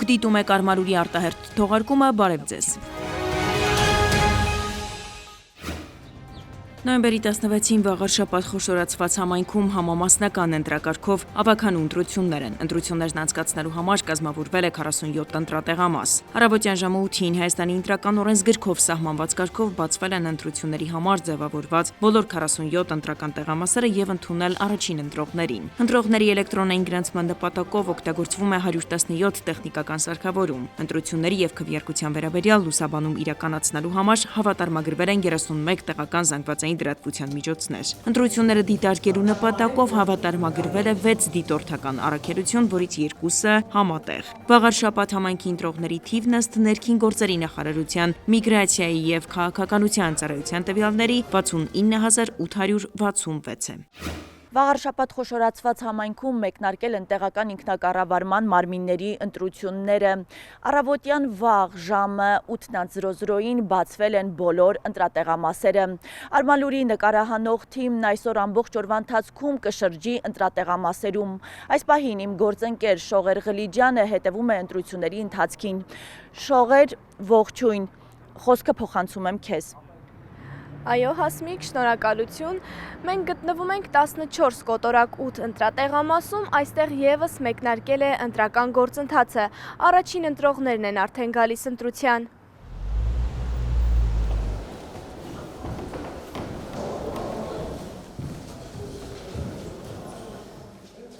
Դուք դիտում եք Արմարուրի արտահերթ թողարկումը, բարև ձեզ։ Նոյեմբերի 16-ին վաղար շաբաթ խոշորացված համայնքում համամասնական ընտրակարգով ավագանու ընտրություններ են։ Ընտրություններն անցկացնելու համար կազմավորվել է 47 ընտրատեղամաս։ Առավոտյան ժամը 8-ին Հայաստանի ընտրական օրենսգրքով սահմանված կարգով բացվել են ընտրությունների համար ձևավորված բոլոր 47 ընտրական տեղամասերը եւ ընդունել առաջին ընտրողներին։ Ընտրողների էլեկտրոնային գրանցման նպատակով օգտագործվում է 117 տեխնիկական սարքավորում։ Ընտրությունների եւ քվեարկության վերաբերյալ լուսաբանում իրականացնելու համար հավատարմագրվել են 31 տեղական զանգվածային դրատվության միջոցներ։ Ընտրությունները դիտարկելու նպատակով հավատարմագրվել է 6 դիտորդական առաքելություն, որից 2-ը համատեղ։ Վաղար շաբաթ համայնքի ընտրողների թիվն ըստ ներքին գործերի նախարարության միգրացիայի եւ քաղաքականության ծառայության տվյալների 69866 է։ Վաղար շաբաթ խոշորացված համայնքում մեկնարկել են տեղական ինքնակառավարման մարմինների ընտրությունները։ Առավոտյան վաղ ժամը 8:00-ին բացվել են բոլոր ընտրատեղամասերը։ Արմալուրի նկարահանող թիմն այսօր ամբողջ օրվա ընթացքում կշրջի ընտրատեղամասերում։ Այս պահին իմ գործընկեր Շողեր Ղլիջյանը հետևում է ընտրությունների ընթացքին։ Շողեր, ողջույն, խոսքը փոխանցում եմ քեզ։ Այո, Հասմիկ, շնորհակալություն։ Մենք գտնվում ենք 14 կոտորակ 8 ընտրատեղամասում, այստեղ եւս մեկնարկել է ընտրական գործընթացը։ Առաջին ընտրողներն են արդեն գալիս ընտրության։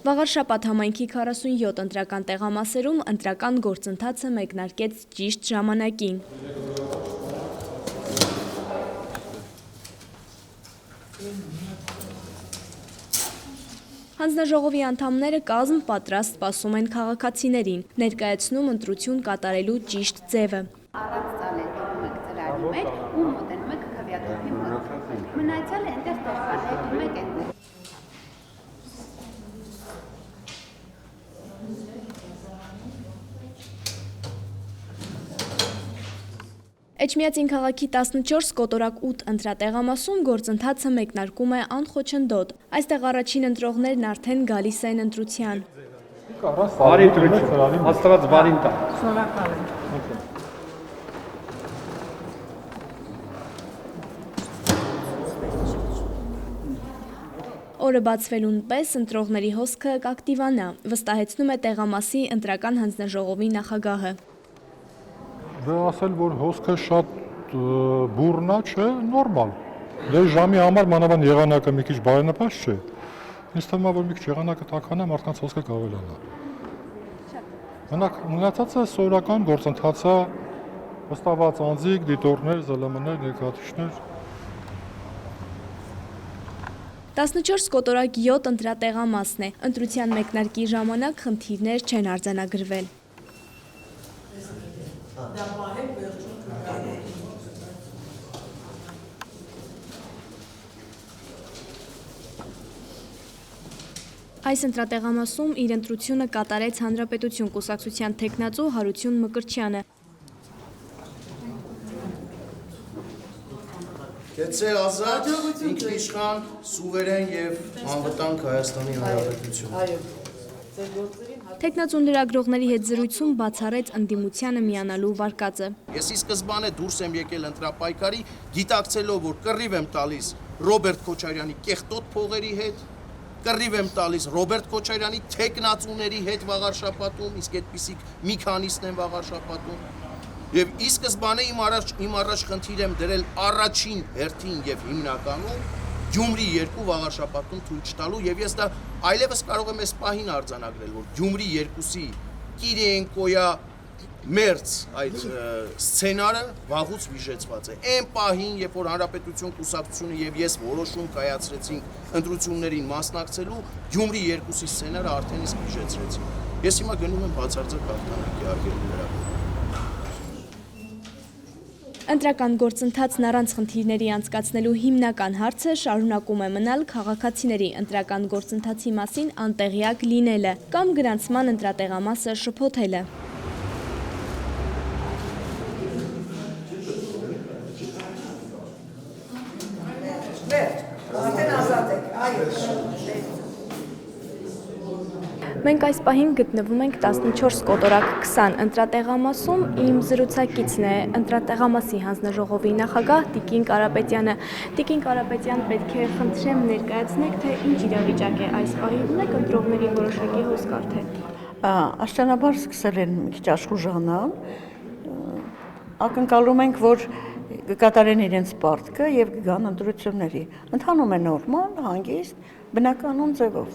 Վաղար շաբաթ համայնքի 47 ընտրական տեղամասերում ընտրական գործընթացը մեկնարկեց ճիշտ ժամանակին։ Հանձնաժողովի անդամները կազմ պատրաստ սպասում են քաղաքացիներին, ներկայացնում ընտրություն կատարելու ճիշտ ձևը։ Առանց ծալետում եք ծրարում եք ու մոտենում եք քվեատուփի մոտ։ Մնացյալը այնտեղ տեղանքում եք այնտեղ։ Էջմիածին քաղաքի 14 կոտորակ 8 ընտրատեղամասում գործընթացը մեկնարկում է անխոչնդոտ։ Այստեղ առաջին ընտրողներն արդեն գալիս են ընտրության։ Բարի ընտրություն, Աստված բարին տա։ Շնորհակալ եմ։ Օրը բացվելուն պես ընտրողների հոսքը կակտիվանա, վստահեցնում է տեղամասի ընտրական հանձնաժողովի նախագահը։ Դե ասել, որ հոսքը շատ բուրնա չէ, նորմալ։ Դե ժամի համար մանավանդ եղանակը մի քիչ բարենպաստ չէ։ Ինձ թվում է, որ մի քիչ եղանակը տաքանա, մարդկանց հոսքը կավելանա։ Մնացածը սովորական գործընթաց է, վստահված անձիկ, դիտորդներ, ԶԼՄ-ներ, ներկայացուցիչներ։ 14 կոտորակ 7 ընտրատեղամասն է։ Ընտրության մեկնարկի ժամանակ խնդիրներ չեն արձանագրվել։ Այս ընտրատեղամասում իր ընտրությունը կատարեց Հանրապետություն կուսակցության թեկնածու Հարություն Մկրտչյանը։ Կեցե ազատ, ինքնիշխան, սուվերեն եւ անվտանգ Հայաստանի Հանրապետություն։ Թեկնածուն լրագրողների հետ զրույցում բացառեց ընդդիմությանը միանալու վարկածը։ Ես ի սկզբանե դուրս եմ եկել ընտրապայքարի, գիտակցելով, որ կռիվ եմ տալիս Ռոբերտ Քոչարյանի կեղտոտ փողերի հետ, կռիվ եմ տալիս Ռոբերտ Քոչարյանի թեկնածուների հետ վաղար շաբաթում, իսկ այդպիսիք մի քանիսն են վաղար շաբաթում։ Եվ ի սկզբանե իմ առաջ խնդիր եմ դրել առաջին հերթին եւ հիմնականում Գյումրի 2 վաղար շաբաթում թույլ չտալու եւ ես դա այլևս կարող եմ այս պահին արձանագրել, որ Գյումրի 2-ի Կիրիենկոյա մերձ այդ սցենարը վաղուց վիժեցված է։ Այն պահին, երբ որ Հանրապետություն կուսակցությունը եւ ես որոշում կայացրեցինք ընտրություններին մասնակցելու, Գյումրի 2-ի սցենարը արդեն իսկ վիժեցրեցին։ Ես հիմա գնում եմ բացարձակ հաղթանակի արգելքի վրա։ Ընտրական գործընթացն առանց խնդիրների անցկացնելու հիմնական հարցը շարունակում է մնալ քաղաքացիների ընտրական գործընթացի մասին անտեղյակ լինելը կամ գրանցման ընտրատեղամասը շփոթելը։ Մենք այս պահին գտնվում ենք 14 կոտորակ 20 ընտրատեղամասում, իմ զրուցակիցն է ընտրատեղամասի հանձնաժողովի նախագահ Տիկին Կարապետյանը։ Տիկին Կարապետյան, պետք է խնդրեմ ներկայացնեք, թե ինչ իրավիճակ է այս պահին, ունեք ընտրողների որոշակի հոսք արդեն։ Աշճանաբար սկսել են մի քիչ աշխուժանալ, ակնկալում ենք, որ կկատարեն իրենց պարտքը եւ կգան ընտրությունների։ Ընթանում է նորմալ, հանգիստ, բնականon ձևով։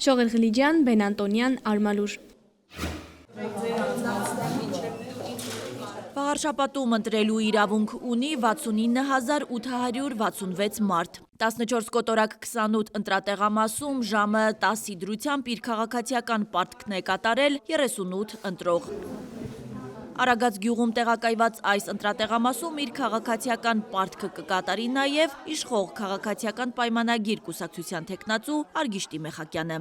Շողել Ղլիջյան, Բեն Անտոնյան, Արմալուր։ Վաղարշապատում ընտրելու իրավունք ունի 69866 մարդ։ 14 կոտորակ 28 ընտրատեղամասում ժամը 10-ի դրությամբ իր քաղաքացիական պարտքն է կատարել 38 ընտրող։ Արագած գյուղում տեղակայված այս ընտրատեղամասում իր քաղաքացիական պարտքը կկատարի նաև իշխող քաղաքացիական պայմանագիր կուսակցության թեկնածու Արգիշտի Մեխակյանը։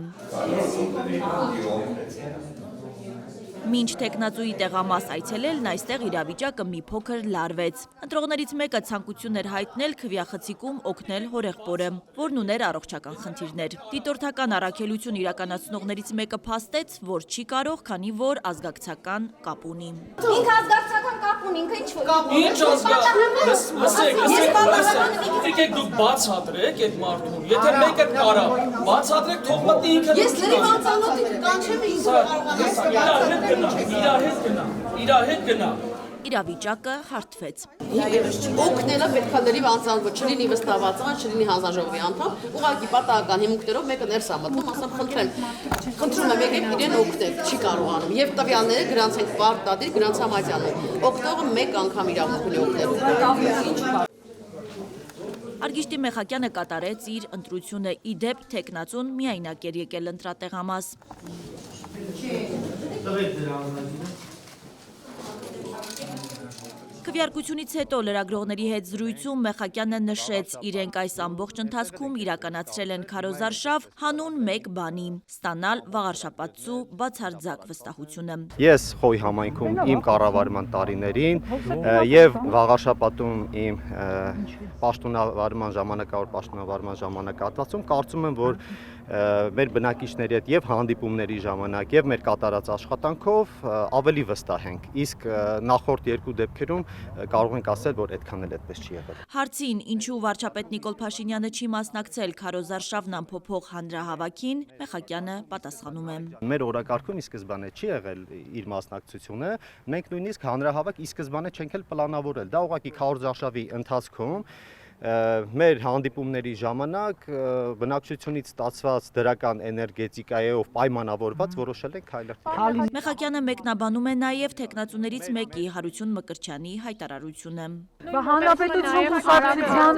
Մինչ թեկնածուի տեղամաս այցելելն այստեղ իրավիճակը մի փոքր լարվեց։ Ընտրողներից մեկը ցանկություն էր հայտնել քվեախցիկում օգնել հորեղբորը, որն ուներ առողջական խնդիրներ։ Դիտորդական առաքելություն իրականացնողներից մեկը փաստեց, որ չի կարող, քանի որ ազգակցական կապ ունի։ Ինքը ազգակցական կապ ունի, ինքը ինչ որ։ Ինչ եկեք դուք բացատրեք այդ մարդուն, եթե մեկը կարա, բացատրեք, թող մտնի ինքը։ Ես լրիվ անծանոթ կանչեմ ինձ իր հետ գնա։ Իրավիճակը հարթվեց։ Օգնելը պետքա լրիվ անծանոթ, չլինի վստահվածան, չլինի հանձնաժողովի անդամ, ուղղակի պատահական հիմունքներով մեկը ներս է մտնում, ասեմ խնդրում եմ եկեք իրեն օգնեք, չի կարողանում։ Եվ տվյալները գրանց ենք պարտադիր, գրանց համաձայնում։ Օգնողը մեկ անգամ իրավունք ունի օգնելու։ Արգիշտի Մեխակյանը կատարեց իր ընտրությունը, իդեպ թեկնածուն միայնակ էր եկել ընտրատեղամաս։ Քվեարկությունից հետո լրագրողների հետ զրույցում Մեխակյանը նշեց, իրենք այս ամբողջ ընթացքում իրականացրել են քարոզարշավ հանուն մեկ բանի՝ ստանալ վաղարշապատցու բացարձակ վստահությունը։ Ես Խոյ համայնքում իմ կառավարման տարիներին եւ վաղարշապատում իմ պաշտոնավարման ժամանակահատվածում կարծում եմ, որ մեր բնակիչների հետ եւ հանդիպումների ժամանակ եւ մեր կատարած աշխատանքով ավելի վստահ ենք։ Իսկ նախորդ երկու դեպքերում կարող ենք ասել, որ այդքան էլ այդպես չի եղել։ Հարցին, ինչու վարչապետ Նիկոլ Փաշինյանը չի մասնակցել քարոզարշավն ամփոփող հանրահավաքին, Մեխակյանը պատասխանում է. Մեր օրակարգում ի սկզբանե չի եղել իր մասնակցությունը, մենք նույնիսկ հանրահավաք ի սկզբանե չենք էլ պլանավորել։ Դա ուղղակի քարոզարշավի ընթացքում մեր հանդիպումների ժամանակ բնակչությունից ստացված դրական էներգետիկայով պայմանավորված որոշել ենք քայլել։ Մեխակյանը մեկնաբանում է նաև թեկնածուներից մեկի Հարություն Մկրտչյանի հայտարարությունը։ Հանրապետություն կուսակցության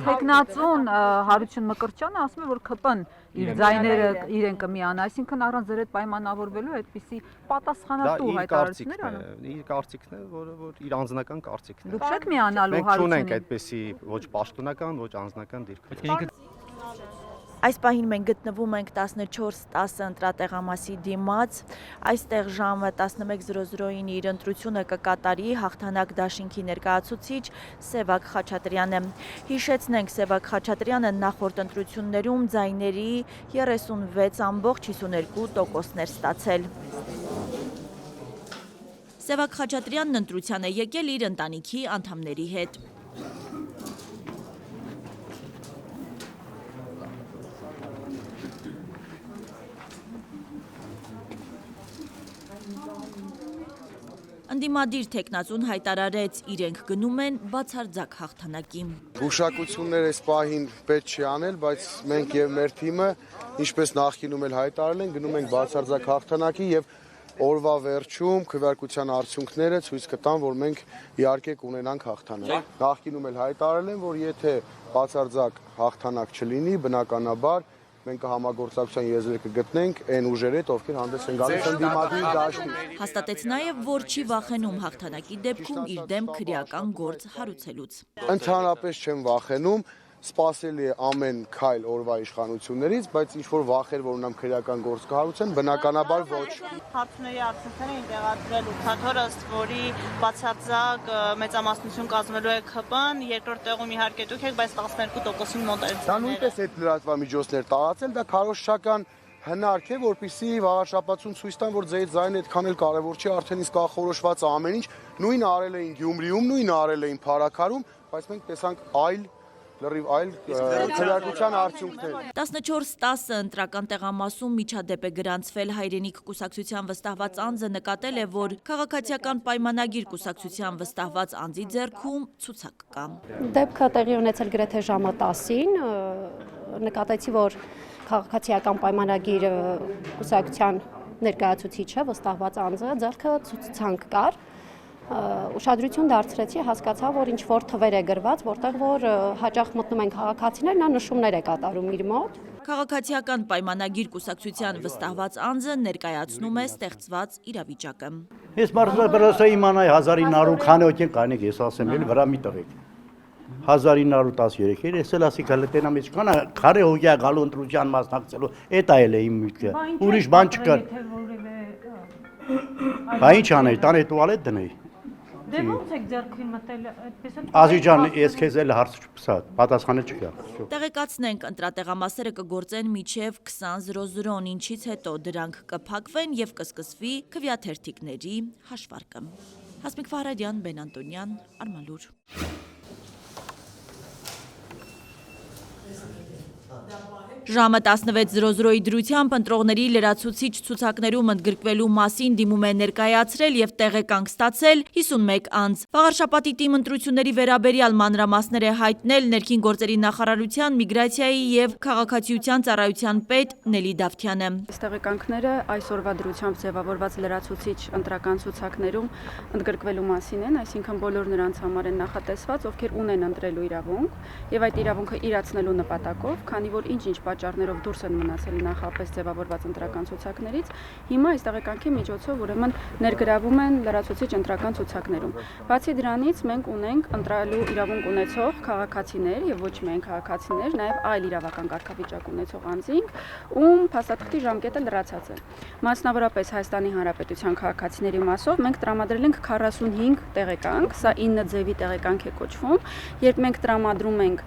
թեկնածուն Հարություն Մկրտչյանը ասում է, որ ԿՊ-ն իր ձայները իրեն կմիանա, այսինքն առանց ձեր հետ պայմանավորվելու այդպիսի պատասխանատու հայտարարություններ անում։ Իր կարծիքն է, որ իր անձնական կարծիքն է։ Դուք չեք միանալու Հարությունին։ Մենք չունենք այդպիսի ոչ պաշտոնական, ոչ անձնական դիրք։ Այս պահին մենք գտնվում ենք 14-10 ընտրատեղամասի դիմաց, այստեղ ժամը 11:00-ին իր ընտրությունը կկատարի հաղթանակ դաշինքի ներկայացուցիչ Սևակ Խաչատրյանը։ Հիշեցնենք, Սևակ Խաչատրյանը նախորդ ընտրություններում ձայների 36.52%-ներ ստացել։ Սևակ Խաչատրյանն ընտրության է եկել իր ընտանիքի անդամների հետ։ Ընդդիմադիր թեկնածուն հայտարարեց, իրենք գնում են բացարձակ հաղթանակի։ Գուշակություններ այս պահին պետք չի անել, բայց մենք եւ մեր թիմը, ինչպես նախկինում էլ հայտարարել են, գնում ենք բացարձակ հաղթանակի եւ օրվա վերջում քվեարկության արդյունքները ցույց կտան, որ մենք իհարկե կունենանք հաղթանակ։ Նախկինում էլ հայտարարել են, որ եթե բացարձակ հաղթանակ չլինի, բնականաբար մենք համագործակցության եզրեր կգտնենք այն ուժերի հետ, ովքեր հանդես են գալիս ընդդիմադիր դաշտից։ Հաստատեց նաև, որ չի վախենում հաղթանակի դեպքում իր դեմ քրեական գործ հարուցելուց։ Ընդհանրապես չեմ վախենում, սպասելի է ամեն քայլ օրվա իշխանություններից, բայց ինչ որ վախեր, որ ունեմ քրեական գործ կհարուցեն, բնականաբար ոչ։ Հարցումների արդյունքները են տեղադրել ուրբաթօրը, ըստ որի բացարձակ մեծամասնություն կազմելու է ՔՊ-ն, երկրորդ տեղում իհարկե դուք եք, բայց 12%-ին մոտ է։ Դա նույնպես այդ լրատվամիջոցներ տարածել, դա քարոզչական հնարք է, որպեսզի վաղաշաբաթուն ցույց տան, որ ձեր ձայնը այդքան էլ կարևոր չի, արդեն իսկ ախորոշված է ամեն ինչ, նույնը արել էին Գյումրիում, նույնը արել էին Փարաքարում, բայց մենք տեսանք լրիվ այլ քրեական արդյունքներ։ 14-10 ընտրական տեղամասում միջադեպ է գրանցվել հայրենիք կուսակցության վստահված անձը նկատել է, որ քաղաքացիական պայմանագիր կուսակցության վստահված անձի ձեռքում ցուցակ կա։ Դեպքը տեղի ունեցել գրեթե ժամը 10-ին, նկատեցի, որ քաղաքացիական պայմանագիր կուսակցության ներկայացուցիչը վստահված անձը ձեռքը ցուցանք կար։ Ուշադրություն դարձրեցի, հասկացա, որ ինչ որ թվեր է գրված, որտեղ որ հաճախ մտնում են քաղաքացիներ, նա նշումներ է կատարում իր մոտ։ Քաղաքացիական պայմանագիր կուսակցության վստահված անձը ներկայացնում է ստեղծված իրավիճակը։ Ես մարդը իմանայի 1900 քանի օքեն կանեք, ես ասեմ, էլ վրա մի տղեկ։ 1913 ես էլ ասի գալտենամ ես կանա քարե հոգյա գալու ընտրության մասնակցելու, էդ այլ է իմ միտքը։ Ուրիշ բան չկա։ Բա ինչ անեի, տանը տուալետ դնեի։ Դե ո՞նց եք ձեռքի մտել այդպես են։ Ազի ջան, ես քեզ էլ հարց չպսա, պատասխանը չկա։ Տեղեկացնենք, ընտրատեղամասերը կգործեն մինչև 20:00-ն, ինչից հետո դրանք կփակվեն եւ կսկսվի քվեաթերթիկների հաշվարկը։ Հասմիկ Ֆարադյան, Բեն Անտոնյան, Արմալուր։ Ժամը 16:00-ի դրությամբ ընտրողների լրացուցիչ ցուցակներում ընդգրկվելու մասին դիմում է ներկայացրել եւ տեղեկանք ստացել 51 անձ։ Վաղարշաբաթի թիմ ընտրությունների վերաբերյալ մանրամասներ է հայտնել ներքին գործերի նախարարության միգրացիայի եւ քաղաքացիության ծառայության պետ Նելի Դավթյանը։ Տեղեկանքները այսօրվա դրությամբ ձևավորված լրացուցիչ ընտրական ցուցակներում ընդգրկվելու մասին են, այսինքն բոլոր նրանց համար են նախատեսված, ովքեր ունեն ընտրելու իրավունք եւ այդ իրավունքը իրացնելու նպատակով, քանի որ ինչ-ինչ պատճառներով դուրս են մնացել նախապես ձևավորված ընտրական ցուցակներից, հիմա այս տեղեկանքի միջոցով ուրեմն ներգրավում են լրացուցիչ ընտրական ցուցակներում։ Բացի դրանից մենք ունենք ընտրելու իրավունք ունեցող քաղաքացիներ եւ ոչ միայն քաղաքացիներ, նաեւ այլ իրավական կարգավիճակ ունեցող անձինք, ում փաստաթղթի ժամկետը լրացած է։ Մասնավորապես Հայաստանի Հանրապետության քաղաքացիների մասով մենք տրամադրել ենք 45 տեղեկանք, սա 9 ձևի տեղեկանք է կոչվում, երբ մենք տրամադրում ենք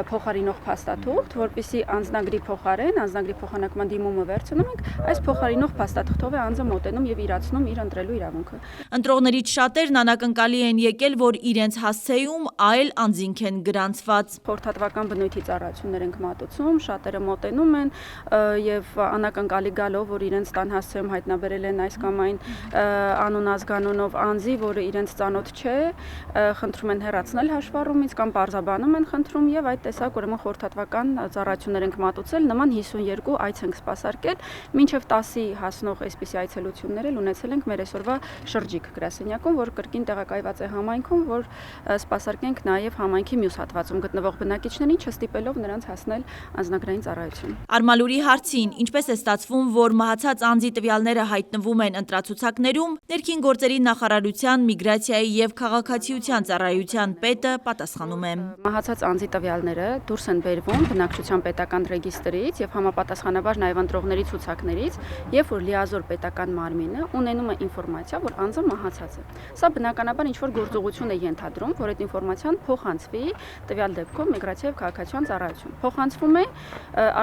փոխարինող փաստաթուղթ, որպեսզի անձնագրի փոխարեն, անձնագրի փոխանակման դիմումը վերցնում ենք, այս փոխարինող փաստաթղթով է անձը մոտենում եւ իրացնում իր ընտրելու իրավունքը։ Ընտրողներից շատերն անակնկալի են եկել, որ իրենց հասցեում այլ անձինք են գրանցված։ Խորհրդատվական բնույթի ծառայություններ ենք մատուցում, շատերը մոտենում են եւ անակնկալի գալով, որ իրենց տան հասցեում հայտնաբերել են այս կամ այն անուն ազգանունով անձի, որը իրենց ծանոթ չէ, խնդրում են հեռացնել հաշվառումից կամ պարզաբանում են խնդրում եւ այդ տեսակ ուրեմն խորհրդատվական ծառայություններ ենք մատուցել, նման 52 այց ենք սպասարկել, մինչև 10-ի հասնող այսպիսի այցելություններ էլ ունեցել ենք մեր այսօրվա շրջիկ գրասենյակում, որ կրկին տեղակայված է համայնքում, որ սպասարկենք նաև համայնքի մյուս հատվածում գտնվող բնակիչներին, չստիպելով նրանց հասնել անձնագրային ծառայություն։ Արմալուրի հարցին, ինչպես է ստացվում, որ մահացած անձի տվյալները հայտնվում են ընտրացուցակներում, ներքին գործերի նախարարության միգրացիայի եւ քաղաքացիության ծառայության պետը պատասխանում է։ Մահացած անձի տվյալները դուրս են բերվում բնակչության պետական ռեգիստրից եւ համապատասխանաբար նաեւ ընտրողների ցուցակներից, երբ որ լիազոր պետական մարմինը ունենում է ինֆորմացիա, որ անձը մահացած է։ Սա բնականաբար ինչ որ գործողություն է ենթադրում, որ այդ ինֆորմացիան փոխանցվի տվյալ դեպքում միգրացիա եւ քաղաքացիության ծառայություն։ Փոխանցվում է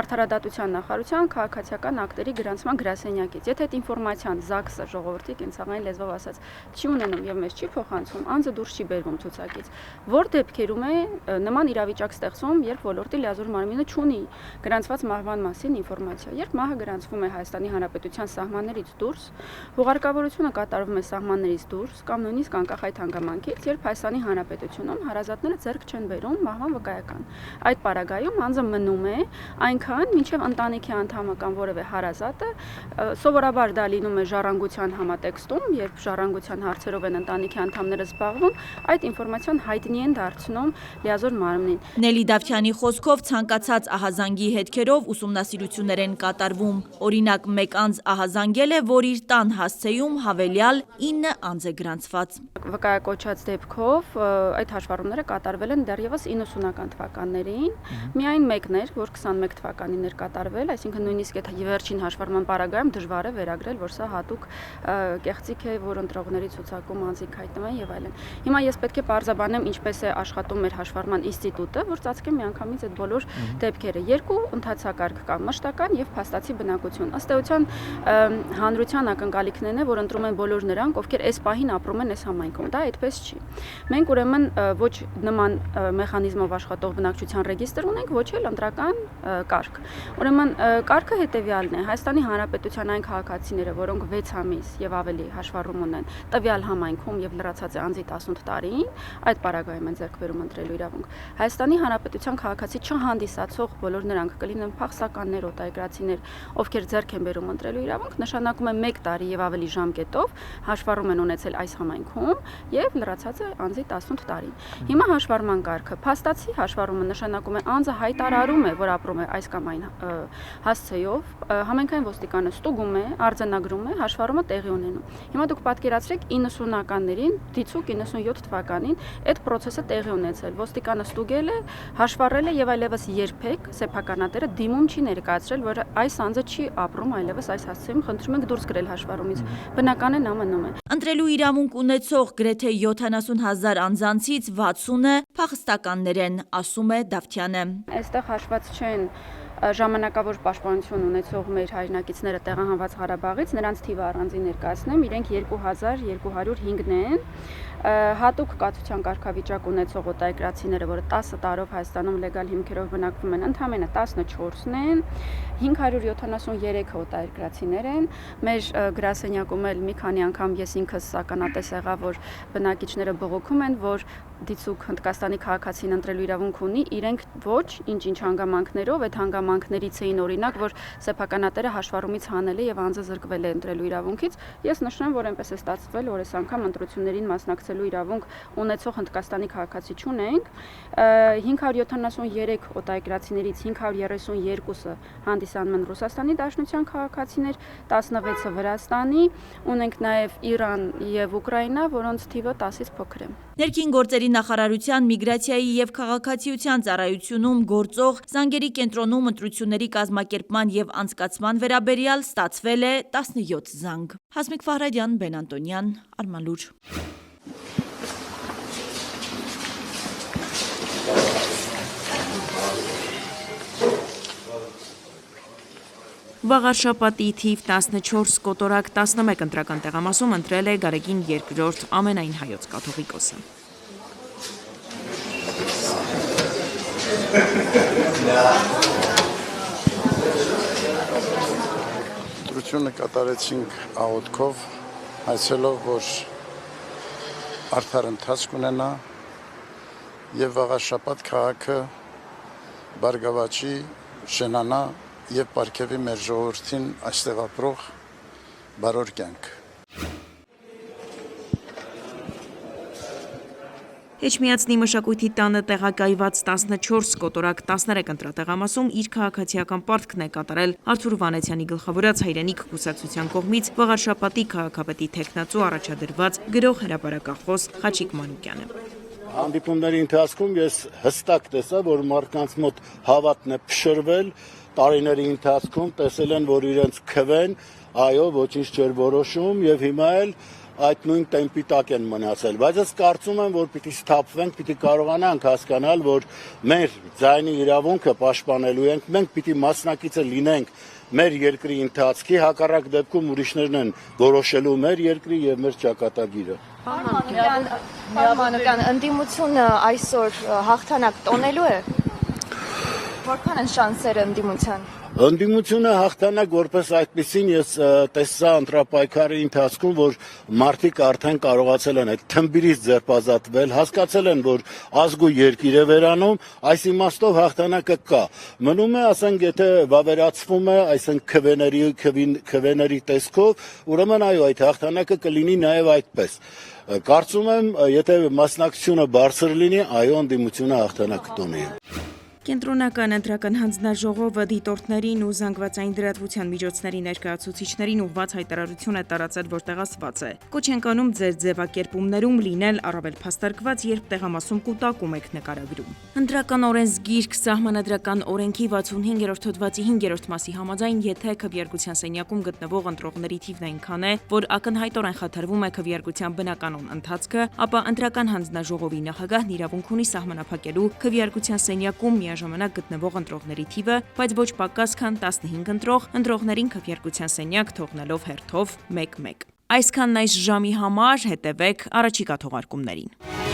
արդարադատության նախարարության քաղաքացիական ակտերի գրանցման գրասենյակից։ Եթե այդ ինֆորմացիան ԶԱԳՍ-ը ժողովրդի կենցաղային լեզվով ասած չի ունենում եւ մեզ չի փոխանցում, անձը դուրս չի բերվում ցուցակից։ Որ դեպքերում է նման իրավիճակ ստեղծվում, երբ ոլորտի լիազոր մարմինը չունի գրանցված մահվան մասին ինֆորմացիա։ Երբ մահը գրանցվում է Հայաստանի Հանրապետության սահմաններից դուրս, հուղարկավորությունը կատարվում է սահմաններից դուրս կամ նույնիսկ անկախ այդ հանգամանքից, երբ Հայաստանի Հանրապետությունում հարազատները ձեռք չեն բերում մահվան վկայական։ Այդ պարագայում անձը մնում է այնքան, մինչև ընտանիքի անդամը կամ որևէ հարազատը, սովորաբար դա լինում է ժառանգության համատեքստում, երբ ժառանգության հարցերով են ընտանիքի անդամները զբաղվում, այդ ինֆորմացիան հայտնի են դարձնում լիազոր մարմնին։ Նելի Դավթյանի խոսքով ցանկացած կատարված ահազանգի հետքերով ուսումնասիրություններ են կատարվում։ Օրինակ, մեկ անձ ահազանգել է, որ իր տան հասցեում հավելյալ 9 անձ է գրանցված։ Վկայակոչած դեպքով այդ հաշվառումները կատարվել են դեռևս 90-ական թվականներին։ Միայն մեկն էր, որ 21 թվականին էր կատարվել, այսինքն նույնիսկ այդ վերջին հաշվառման պարագայում դժվար է վերագրել, որ սա հատուկ կեղծիք է, որ ընտրողների ցուցակում անձինք հայտնվում են եւ այլն։ Հիմա ես պետք է պարզաբանեմ ինչպես է աշխատում մեր հաշվառման ինստիտուտը, որ ծածկեմ միանգամից այդ բոլոր դեպքերը։ Երկու ընթացակարգ կա՝ մշտական եւ փաստացի բնակություն։ Ըստ էության հանրության ակնկալիքներն է, որ ընտրում են բոլոր նրանք, ովքեր այս պահին ապրում են այս համայնքում։ Դա այդպես չի։ Մենք ուրեմն ոչ նման մեխանիզմով աշխատող բնակչության ռեգիստր ունենք, ոչ էլ ընտրական կարգ։ Ուրեմն կարգը հետեւյալն է. Հայաստանի Հանրապետության այն քաղաքացիները, որոնք 6 ամիս եւ ավելի հաշվառում ունեն տվյալ համայնքում եւ լրացած է անձի 18 տարին, այդ պարագայում են ձեռք բերում ընտրելու իրավունք։ Հայաստանի Հանրապետության քաղաքացի չհանդիսացող բոլոր նրանք կլինեն փախստականներ, օտարերկրացիներ, ովքեր ձեռք են բերում ընտրելու իրավունք, նշանակում է 1 տարի եւ ավելի ժամկետով հաշվառում են ունեցել այս համայնքում եւ լրացած է անձի 18 տարին։ Հիմա հաշվառման կարգը փաստացի հաշվառումը նշանակում է անձը հայտարարում է, որ ապրում է այս կամ այն հասցեով, համայնքային ոստիկանը ստուգում է, արձանագրում է, հաշվառումը տեղի ունենում։ Հիմա դուք պատկերացրեք 90-ականներին, դիցուկ 97 թվականին այդ process-ը տեղի ունեցել։ Ոստիկանը ստուգել է, հաշվառել է եւ այլևս երբեք սեփականատերը դիմում չի ներկայացրել, որ այս անձը չի ապրում այլևս այս հասցեում, խնդրում ենք դուրս գրել հաշվառումից։ Բնական է նա մնում է։ Ընտրելու իրավունք ունեցող գրեթե 70,000 անձանցից 60-ը փախստականներ են, ասում է Դավթյանը։ Այստեղ հաշված չեն ժամանակավոր պաշտպանություն ունեցող մեր հայրենակիցները տեղահանված Ղարաբաղից, նրանց թիվը առանձին ներկայացնեմ, իրենք 2205-ն են։ Հատուկ կացության կարգավիճակ ունեցող օտարերկրացիները, որը 10 տարով Հայաստանում լեգալ հիմքերով բնակվում են, ընդամենը 14-ն են, 573 օտարերկրացիներ են։ Մեր գրասենյակում էլ մի քանի անգամ ես ինքս ականատես եղա, որ բնակիչները բողոքում են, որ դիցուկ Հնդկաստանի քաղաքացին ընտրելու իրավունք ունի, իրենք ոչ, ինչ հանգամանքներով, այդ հանգամանքներից էին օրինակ, որ սեփականատերը հաշվառումից հանել է եւ անձը զրկվել է ընտրելու իրավունքից։ Ես նշում եմ, որ այնպես է ստացվել, որ այս անգամ ընտրություններին մասնակցելու իրավունք ունեցող Հնդկաստանի քաղաքացի չունենք։ 573 օտարերկրացիներից 532-ը հանդիսանում են Ռուսաստանի Դաշնության քաղաքացիներ, 16-ը Վրաստանի, ունենք նաեւ Իրան եւ Ուկրաինա, որոնց թիվը 10-ից փոքր է։ Ներքին գործերի նախարարության միգրացիայի եւ քաղաքացիության ծառայությունում գործող Զանգերի կենտրոնում ընտրությունների կազմակերպման եւ անցկացման վերաբերյալ ստացվել է 17 զանգ։ Հասմիկ Ֆահրադյան, Բեն Անտոնյան, Արմանլուր։ Վաղ շաբաթի թիվ 14 կոտորակ 11 ընտրական տեղամասում ընտրել է Գարեգին II ամենայն հայոց կաթողիկոսը։ Ընտրությունը կատարեցինք աղոթքով, հայցելով, որ արդար ընթացք ունենա եւ վաղաշաբաթ քաղաքը բարգավաճի, շենանա եւ պարգևի մեր ժողովրդին այստեղ ապրող բարոր կյանք։ Էջմիածնի մշակույթի տանը տեղակայված 14 կոտորակ 13 ընտրատեղամասում իր քաղաքացիական պարտքն է կատարել Արթուր Վանեցյանի գլխավորած հայրենիք կուսակցության կողմից վաղարշաբաթի քաղաքապետի թեկնածու առաջադրված գրող հրապարակախոս Խաչիկ Մանուկյանը։ Հանդիպումների ընթացքում ես հստակ տեսա, որ մարդկանց մոտ հավատն է փշրվել, տարիների ընթացքում տեսել են, որ իրենց քվեն, այո, ոչինչ չէր որոշում եւ հիմա էլ այդ նույն տեմպի տակ են մնացել, բայց ես կարծում եմ, որ պիտի սթափվենք, պիտի կարողանանք հասկանալ, որ մեր ձայնի իրավունքը պաշտպանելու ենք, մենք պիտի մասնակիցը լինենք մեր երկրի ընթացքի, հակառակ դեպքում ուրիշներն են որոշելու մեր երկրի եւ մեր ճակատագիրը։ Մանուկյան, ընդդիմությունը այսօր հաղթանակ տոնելու է։ Որքան են շանսերը ընդդիմության։ Ընդդիմությունը հաղթանակ որպես այդպեսին ես տեսա ընտրապայքարի ընթացքում, որ մարդիկ արդեն կարողացել են այդ թմբիրից ձերբազատվել, հասկացել են, որ ազգ ու երկիր է վերանում, այս իմաստով հաղթանակը կա։ Մնում է, ասենք, եթե վավերացվում է, այսինքն քվեների տեսքով, ուրեմն այո, այդ հաղթանակը կլինի նաև այդպես։ Կարծում եմ, եթե մասնակցությունը բարձր լինի, այո, ընդդիմությունը հաղթանակ կտոնի։ Կենտրոնական ընտրական հանձնաժողովը դիտորդներին ու զանգվածային լրատվության միջոցների ներկայացուցիչներին ուղղված հայտարարություն է տարածել, որտեղ ասված է. «Կոչ ենք անում ձեր ձևակերպումներում լինել առավել փաստարկված, երբ տեղամասում կուտակում եք նկարագրում»։ Ընտրական օրենսգիրք Սահմանադրական օրենքի 65-րդ հոդվածի 5-րդ մասի համաձայն, եթե քվեարկության սենյակում գտնվող ընտրողների թիվն այնքան է, որ ակնհայտորեն խաթարվում է քվեարկության բնականոն ընթացքը, ապա ընտրական հանձնաժողովի նախագահն իրավունք ունի սահմանափակելու քվեարկության սենյակում միաժամանակ գտնվող ընտրողների թիվը, բայց ոչ պակաս քան 15 ընտրողներին քվեարկության սենյակ թողնելով հերթով 1-1։ Այսքանն այս ժամի համար, հետևեք առաջիկա թողարկումներին։